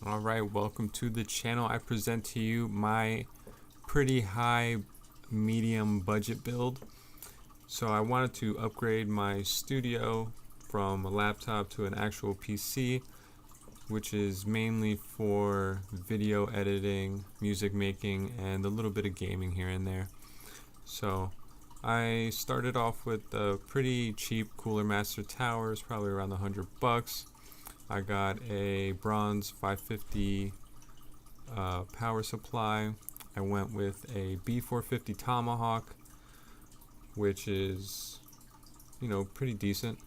Alright, welcome to the channel. I present to you my pretty high medium budget build. So I wanted to upgrade my studio from a laptop to an actual PC, which is mainly for video editing, music making, and a little bit of gaming here and there. So I started off with a pretty cheap Cooler Master Towers, probably around $100. I got a bronze 550 power supply. I went with a B450 Tomahawk, which is, pretty decent.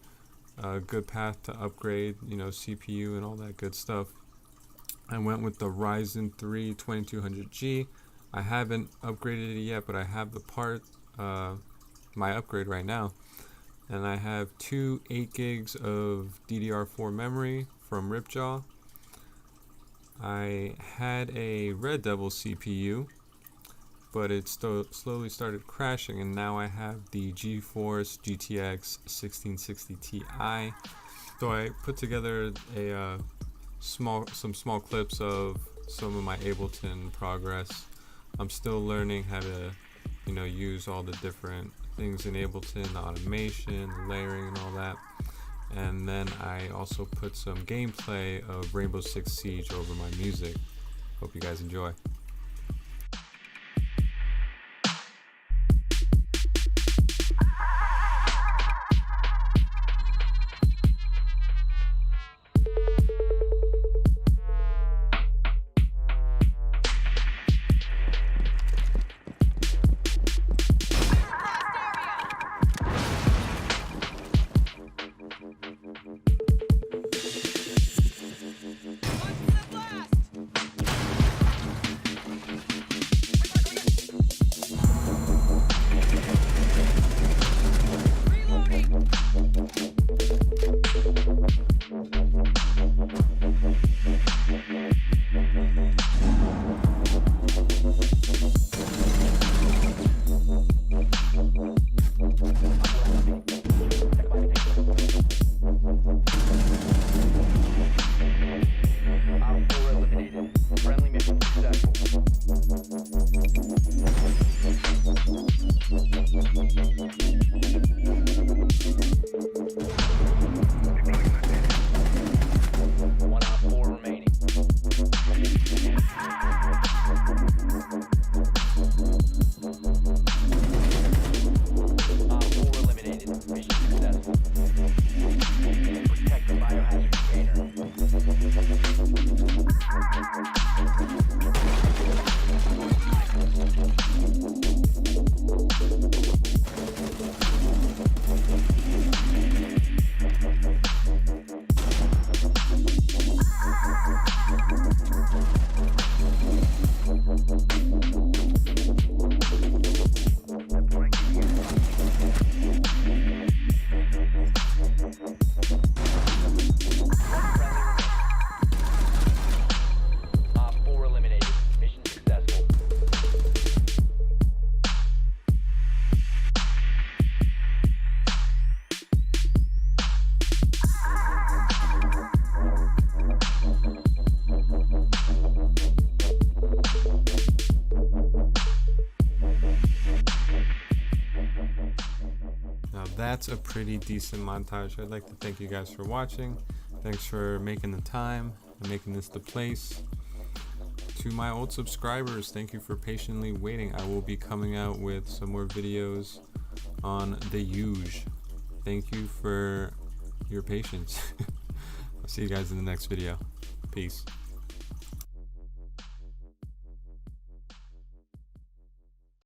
A good path to upgrade, CPU and all that good stuff. I went with the RYZEN 3 2200G. I haven't upgraded it yet, but I have the part, my upgrade right now. And I have two 8 gigs of DDR4 memory from RIPJAW. I had a Red Devil CPU, but it slowly started crashing, and now I have the GeForce GTX 1660 Ti. So I put together a some small clips of some of my Ableton progress. I'm still learning how to use all the different things in Ableton, the automation, the layering, and all that. And then I also put some gameplay of Rainbow Six Siege over my music. Hope you guys enjoy. That's a pretty decent montage. I'd like to thank you guys for watching. Thanks for making the time and making this the place. To my old subscribers, thank you for patiently waiting. I will be coming out with some more videos on the huge. Thank you for your patience. I'll see you guys in the next video. Peace.